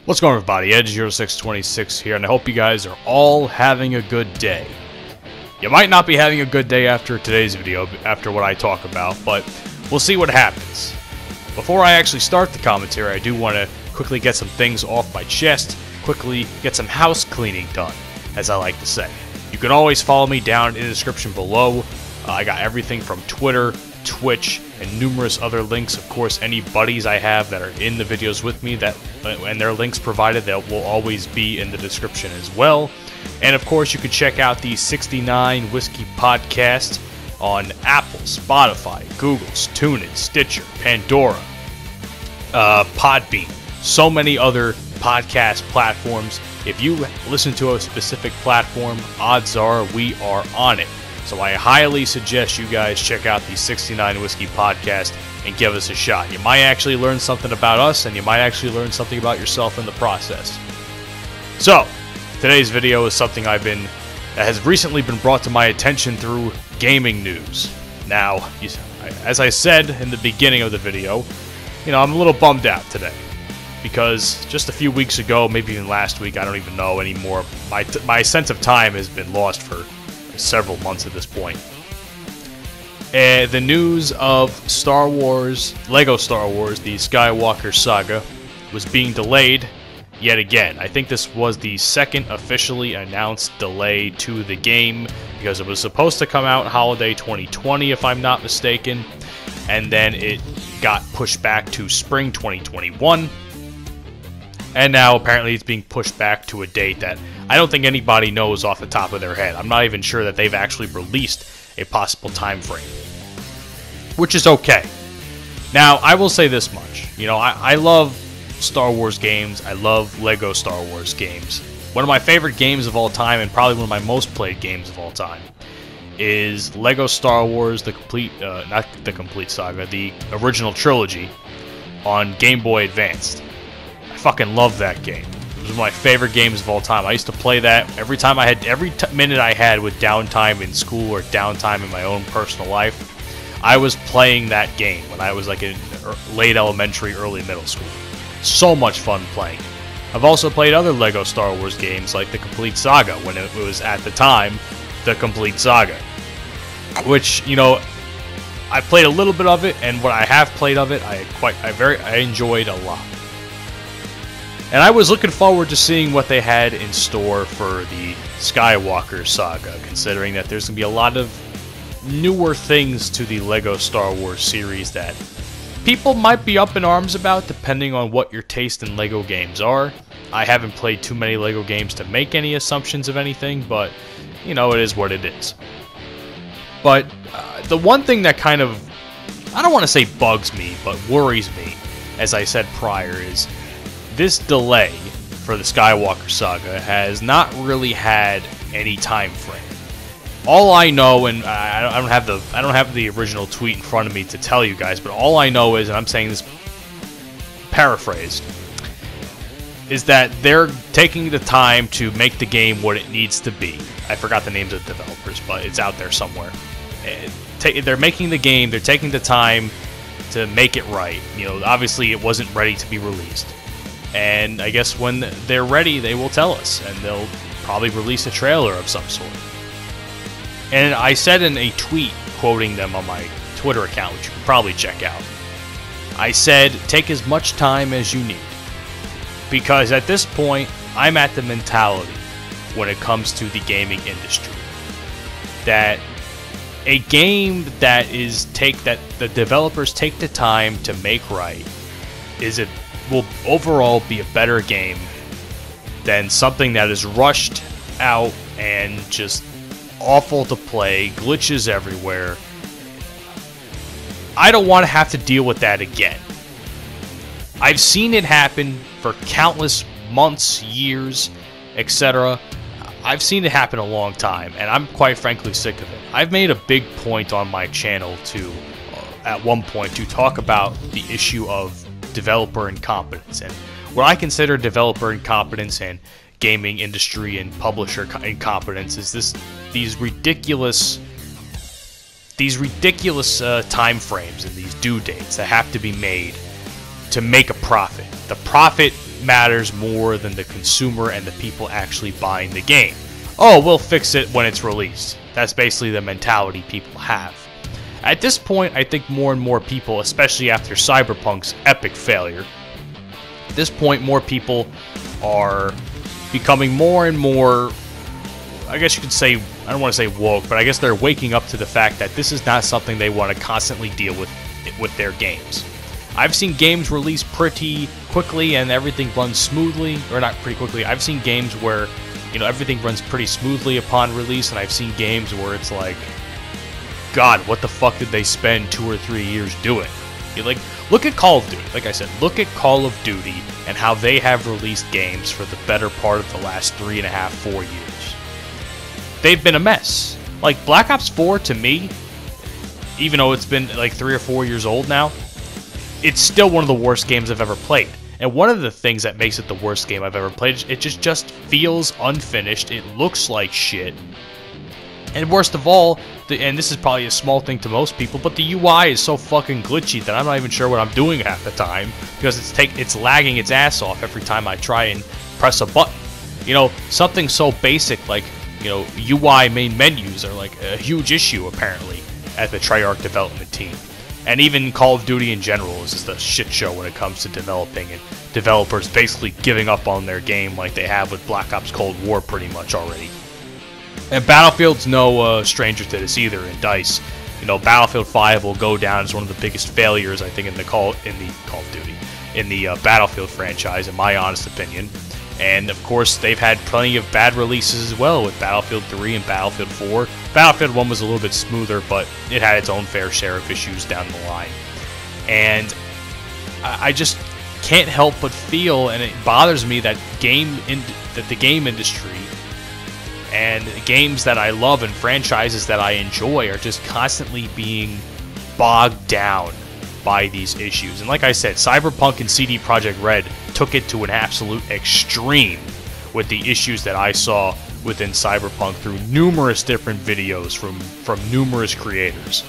What's going on, everybody? Edge0626 here, and I hope you guys are all having a good day. You might not be having a good day after today's video, after what I talk about, but we'll see what happens. Before I actually start the commentary, I do want to quickly get some things off my chest, quickly get some house cleaning done, as I like to say. You can always follow me down in the description below. I got everything from Twitter, Twitch, and numerous other links. Of course, any buddies I have that are in the videos with me, and their links provided, that will always be in the description as well. And of course, you can check out the 69 Whiskey Podcast on Apple, Spotify, Google, TuneIn, Stitcher, Pandora, Podbean, so many other podcast platforms. If you listen to a specific platform, odds are we are on it. So I highly suggest you guys check out the 69 Whiskey Podcast and give us a shot. You might actually learn something about us, and you might actually learn something about yourself in the process. So, today's video is something that has recently been brought to my attention through gaming news. Now, as I said in the beginning of the video, I'm a little bummed out today. Because just a few weeks ago, maybe even last week, I don't even know anymore, my sense of time has been lost for several months at this point. The news of Star Wars, Lego Star Wars, the Skywalker Saga, was being delayed yet again. I think this was the second officially announced delay to the game, because it was supposed to come out holiday 2020, if I'm not mistaken, and then it got pushed back to spring 2021. And now, apparently, it's being pushed back to a date that I don't think anybody knows off the top of their head. I'm not even sure that they've actually released a possible time frame, which is okay. Now, I will say this much. I love Star Wars games. I love Lego Star Wars games. One of my favorite games of all time, and probably one of my most played games of all time, is Lego Star Wars, not the complete saga, the original trilogy on Game Boy Advanced. I fucking love that game. It was one of my favorite games of all time. I used to play that every minute I had with downtime in school or downtime in my own personal life. I was playing that game when I was like in late elementary, early middle school. So much fun playing. I've also played other Lego Star Wars games like the Complete Saga, when it was at the time the Complete Saga, which I played a little bit of it, and what I have played of it, I enjoyed a lot. And I was looking forward to seeing what they had in store for the Skywalker Saga, considering that there's going to be a lot of newer things to the Lego Star Wars series that people might be up in arms about, depending on what your taste in Lego games are. I haven't played too many Lego games to make any assumptions of anything, but, it is what it is. But the one thing that kind of, I don't want to say bugs me, but worries me, as I said prior, is this delay for the Skywalker Saga has not really had any time frame. All I know, and I don't have the original tweet in front of me to tell you guys, but all I know is, and I'm saying this paraphrased, is that they're taking the time to make the game what it needs to be. I forgot the names of the developers, but it's out there somewhere. They're making the game, they're taking the time to make it right. Obviously it wasn't ready to be released. And I guess when they're ready, they will tell us, and they'll probably release a trailer of some sort. And I said in a tweet, quoting them on my Twitter account, which you can probably check out, I said, take as much time as you need. Because at this point, I'm at the mentality, when it comes to the gaming industry, that a game that the developers take the time to make right will overall be a better game than something that is rushed out and just awful to play, glitches everywhere. I don't want to have to deal with that again. I've seen it happen for countless months, years, etc. I've seen it happen a long time, and I'm quite frankly sick of it. I've made a big point on my channel at one point, to talk about the issue of developer incompetence, and what I consider developer incompetence and gaming industry and publisher incompetence is these ridiculous time frames and these due dates that have to be made to make a profit. The profit matters more than the consumer and the people actually buying the game. Oh, we'll fix it when it's released. That's basically the mentality people have. At this point, I think more and more people, especially after Cyberpunk's epic failure, at this point more people are becoming more and more, I guess you could say, I don't want to say woke, but I guess they're waking up to the fact that this is not something they want to constantly deal with their games. I've seen games release pretty quickly and everything runs smoothly, or not pretty quickly. I've seen games where, you know, everything runs pretty smoothly upon release, and I've seen games where it's like, God, what the fuck did they spend 2 or 3 years doing? Like, look at Call of Duty. Like I said, look at Call of Duty and how they have released games for the better part of the last 3.5, 4 years. They've been a mess. Like, Black Ops 4, to me, even though it's been like 3 or 4 years old now, it's still one of the worst games I've ever played. And one of the things that makes it the worst game I've ever played, it just feels unfinished. It looks like shit. And worst of all, and this is probably a small thing to most people, but the UI is so fucking glitchy that I'm not even sure what I'm doing half the time, because it's lagging its ass off every time I try and press a button. You know, something so basic like, you know, UI main menus are like a huge issue apparently at the Treyarch development team. And even Call of Duty in general is just a shit show when it comes to developing, and developers basically giving up on their game like they have with Black Ops Cold War pretty much already. And Battlefield's no stranger to this either in DICE. You know, Battlefield 5 will go down as one of the biggest failures, I think, in the Battlefield franchise, in my honest opinion. And of course, they've had plenty of bad releases as well with Battlefield 3 and Battlefield 4. Battlefield 1 was a little bit smoother, but it had its own fair share of issues down the line. And I just can't help but feel, and it bothers me, that the game industry and games that I love and franchises that I enjoy are just constantly being bogged down by these issues. And like I said, Cyberpunk and CD Projekt Red took it to an absolute extreme with the issues that I saw within Cyberpunk through numerous different videos from numerous creators.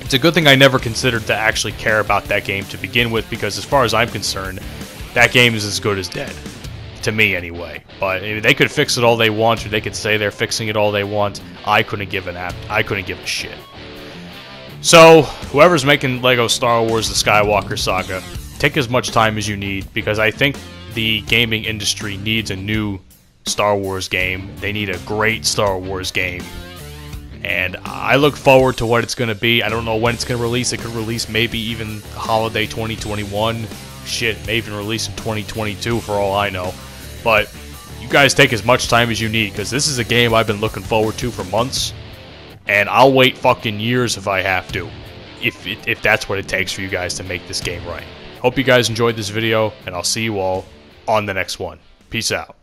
It's a good thing I never considered to actually care about that game to begin with, because as far as I'm concerned, that game is as good as dead. To me, anyway. But they could fix it all they want, or they could say they're fixing it all they want. I couldn't give a shit. So, whoever's making LEGO Star Wars: The Skywalker Saga, take as much time as you need, because I think the gaming industry needs a new Star Wars game. They need a great Star Wars game. And I look forward to what it's going to be. I don't know when it's going to release. It could release maybe even holiday 2021. Shit, may even release in 2022 for all I know. But you guys take as much time as you need, because this is a game I've been looking forward to for months. And I'll wait fucking years if I have to. If that's what it takes for you guys to make this game right. Hope you guys enjoyed this video, and I'll see you all on the next one. Peace out.